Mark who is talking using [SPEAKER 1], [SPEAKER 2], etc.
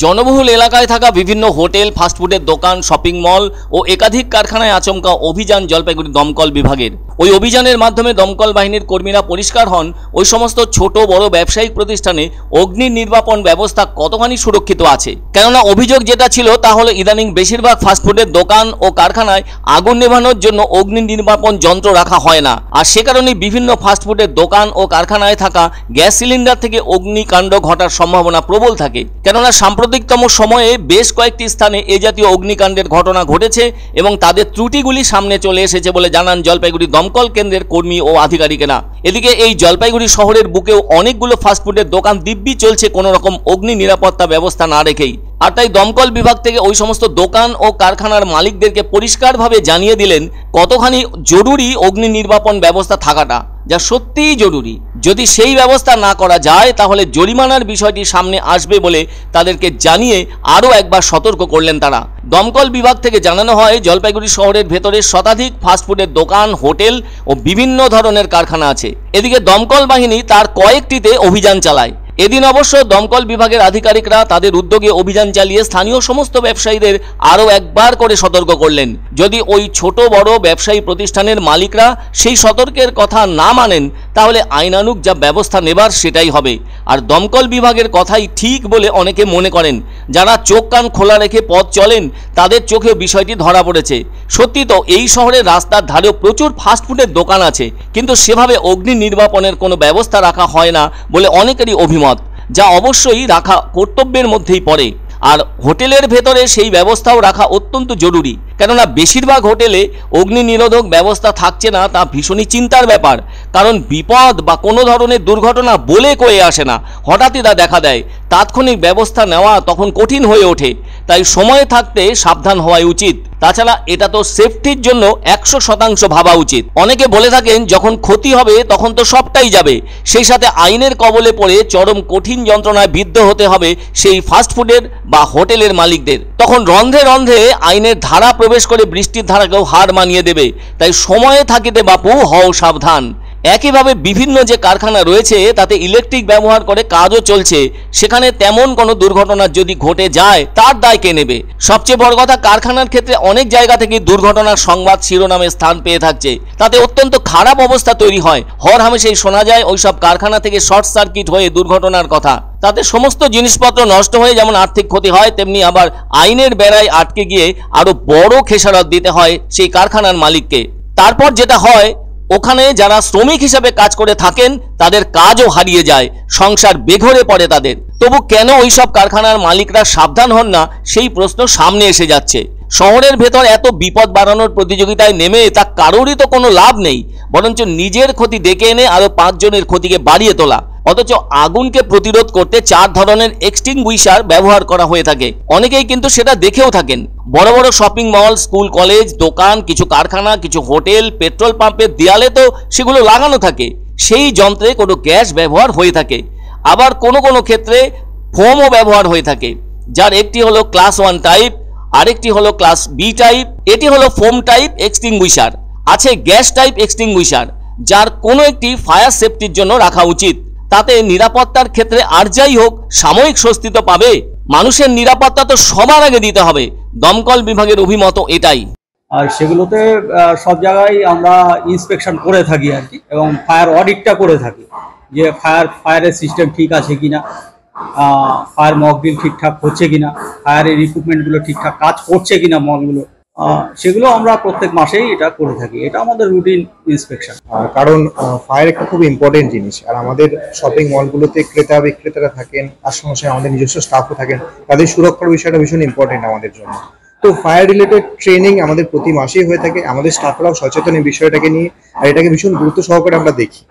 [SPEAKER 1] জনবহুল এলাকায় থাকা বিভিন্ন হোটেল, ফাস্টফুডের দোকান, শপিং মল ও একাধিক কারখানায় আচমকা অভিযান জলপাইগুড়ি দমকল বিভাগের। ওই অভিযানের মাধ্যমে দমকল বাহিনীর কর্মীরা পরিষ্কার হন ওই সমস্ত ছোট বড় ব্যবসায়িক প্রতিষ্ঠানে অগ্নি নির্বাপন ব্যবস্থা কতখানি সুরক্ষিত আছে। কেননা অভিযোগ যেটা ছিল তা হলো ইদানিং বেশিরভাগ ফাস্টফুডের দোকান ও কারখানায় আগুন নেভানোর জন্য অগ্নি নির্বাপন যন্ত্র রাখা হয় না, আর সে কারণে বিভিন্ন ফাস্টফুডের দোকান ও কারখানায় থাকা গ্যাস সিলিন্ডার থেকে অগ্নিকাণ্ড ঘটার সম্ভাবনা প্রবল থাকে। কেননা সাম্প্রতিকতম সময়ে বেশ কয়েকটি স্থানে এ জাতীয় অগ্নিকাণ্ডের ঘটনা ঘটেছে এবং তাদের ত্রুটিগুলি সামনে চলে এসেছে বলে জানান জলপাইগুড়ি দমকল কেন্দ্রের কর্মী ও আধিকারিকেরা। এদিকে এই জলপাইগুড়ি শহরের বুকেও অনেকগুলো ফাস্টফুডের দোকান দিব্যি চলছে কোনো রকম অগ্নি নিরাপত্তা ব্যবস্থা না রেখেই। আর তাই দমকল বিভাগ থেকে ওই সমস্ত দোকান ও কারখানার মালিকদেরকে পরিষ্কারভাবে জানিয়ে দিলেন কতখানি জরুরি অগ্নি নির্বাপন ব্যবস্থা থাকাটা, যা সত্যিই জরুরি। যদি সেই ব্যবস্থা না করা যায় তাহলে জরিমানার বিষয়টি সামনে আসবে বলে তাদেরকে জানিয়ে আরও একবার সতর্ক করলেন তারা। দমকল বিভাগ থেকে জানানো হয় জলপাইগুড়ি শহরের ভেতরে শতাধিক ফাস্টফুডের দোকান, হোটেল ও বিভিন্ন ধরনের কারখানা আছে। এদিকে দমকল বাহিনী তার কয়েকটিতে অভিযান চালায়। এদিন অবশ্য দমকল বিভাগের আধিকারিকরা তাদের উদ্যোগে অভিযান চালিয়ে স্থানীয় সমস্ত ব্যবসায়ীদের আরও একবার করে সতর্ক করলেন। যদি ওই ছোট বড় ব্যবসায়ী প্রতিষ্ঠানের মালিকরা সেই সতর্কের কথা না মানেন তাহলে আইনানুগ যা ব্যবস্থা নেবার সেটাই হবে। আর দমকল বিভাগের কথাই ঠিক বলে অনেকে মনে করেন। যারা চোখ কান খোলা রেখে পথ চলেন তাদের চোখেও বিষয়টি ধরা পড়েছে। সত্যি তো এই শহরের রাস্তার ধারেও প্রচুর ফাস্টফুডের দোকান আছে, কিন্তু সেভাবে অগ্নি নির্বাপনের কোনো ব্যবস্থা রাখা হয় না বলে অনেকেরই অভিমত, যা অবশ্যই রাখা কর্তব্যের মধ্যেই পড়ে। আর হোটেলের ভেতরে সেই ব্যবস্থাও রাখা অত্যন্ত জরুরি, কেননা বেশিরভাগ হোটেলে অগ্নি নিরোধক ব্যবস্থা থাকছে না, তা ভীষণই চিন্তার ব্যাপার। কারণ বিপদ বা কোনো ধরনের দুর্ঘটনা বলে কয়ে আসে না, হঠাৎই তা দেখা দেয়। তাৎক্ষণিক ব্যবস্থা নেওয়া তখন কঠিন হয়ে ওঠে। তাই সময় থাকতে সাবধান হওয়াই উচিত। তাছাড়া এটা তো সেফটির জন্য 100% ভাবা উচিত। অনেকে বলে থাকেন যখন ক্ষতি হবে তখন তো সবটাই যাবে, সেই সাথে আইনের কবলে পড়ে চরম কঠিন যন্ত্রণায় বিদ্ধ হতে হবে সেই ফাস্টফুডের বা হোটেলের মালিকদের। তখন রন্ধে রন্ধে আইনের ধারা প্রবেশ করে বৃষ্টির ধারাকেও হার মানিয়ে দেবে। তাই সময়ে থাকিতে বাপু হও সাবধান। একইভাবে বিভিন্ন যে কারখানা রয়েছে তাতে ইলেকট্রিক ব্যবহার করে কাজও চলছে, সেখানে তেমন কোনো দুর্ঘটনা যদি ঘটে যায় তার দায় কে নেবে? সবচেয়ে বড় কথা, কারখানার ক্ষেত্রে অনেক জায়গা থেকে দুর্ঘটনার সংবাদ শিরোনামে স্থান পেয়ে থাকছে, তাতে অত্যন্ত খারাপ অবস্থা তৈরি হয়। হরহামেশাই শোনা যায় ওইসব কারখানা থেকে শর্ট সার্কিট হয়ে দুর্ঘটনার কথা। তাতে সমস্ত জিনিসপত্র নষ্ট হয়ে যেমন আর্থিক ক্ষতি হয়, তেমনি আবার আইনের বেড়ায় আটকে গিয়ে আরো বড় খেসারত দিতে হয় সেই কারখানার মালিককে। তারপর যেটা হয়, ওখানে যারা শ্রমিক হিসেবে কাজ করে থাকেন তাদের কাজও হারিয়ে যায়, সংসার বেঘরে পড়ে তাদের। তবু কেন ওইসব কারখানার মালিকরা সাবধান হন না সেই প্রশ্ন সামনে এসে যাচ্ছে। শহরের ভেতর এত বিপদ বাড়ানোর প্রতিযোগিতায় নেমে তা কারোরই তো কোনো লাভ নেই, বরঞ্চ নিজের ক্ষতি ডেকে এনে আরো 5 জনের ক্ষতিকে বাড়িয়ে তোলা। অথচ আগুনকে প্রতিরোধ করতে 4 ধরনের এক্সটিংগুইশার ব্যবহার করা হয়ে থাকে। অনেকেই কিন্তু সেটা দেখেও থাকেন। বড় বড় শপিং মল, স্কুল, কলেজ, দোকান, কিছু কারখানা, কিছু হোটেল, পেট্রোল পাম্পের দেয়ালে তো সেগুলো লাগানো থাকে। সেই যন্ত্রে কোনো গ্যাস ব্যবহার হয়ে থাকে। আবার কোনো কোনো ক্ষেত্রে ফোমও ব্যবহার হয়ে থাকে, যার একটি হলো ক্লাস 1 টাইপ, আরেকটি হলো ক্লাস B টাইপ। এটি হলো ফোম টাইপ এক্সটিংগুইশার। আছে গ্যাস টাইপ এক্সটিংগুইশার, যার কোনো একটি ফায়ার সেফটির জন্য রাখা উচিত। তাতে নিরাপত্তার ক্ষেত্রে আর যাই হোক সাময়িক স্বস্তি তো পাবে। মানুষের নিরাপত্তা তো সবার আগে দিতে হবে। দমকল বিভাগের অভিমত এটাই।
[SPEAKER 2] আর সেগুলোতে সব জায়গায় আমরা ইন্সপেকশন করে থাকি আর কি, এবং ফায়ার অডিটটা করে থাকি যে ফায়ারের সিস্টেম ঠিক আছে কিনা, ফায়ার মকড্রিল ঠিকঠাক হচ্ছে কিনা, ফায়ারের ইকুইপমেন্টগুলো ঠিকঠাক কাজ করছে কিনা মলগুলো, সেগুলো আমরা প্রত্যেক মাসেই এটা করে থাকি। এটা আমাদের রুটিন ইন্সপেকশন।
[SPEAKER 3] কারণ ফায়ার একটা খুব ইম্পর্টেন্ট জিনিস। আর আমাদের শপিং মলগুলোতে ক্রেতা বিক্রেতারা থাকেন, আর সঙ্গে সঙ্গে আমাদের নিজস্ব স্টাফও থাকেন, তাদের সুরক্ষার বিষয়টা ভীষণ ইম্পর্টেন্ট আমাদের জন্য। তো ফায়ার রিলেটেড ট্রেনিং আমাদের প্রতি মাসেই হয়ে থাকে। আমাদের স্টাফরাও সচেতন এই বিষয়টাকে নিয়ে, আর এটাকে ভীষণ গুরুত্ব সহকারে আমরা দেখি।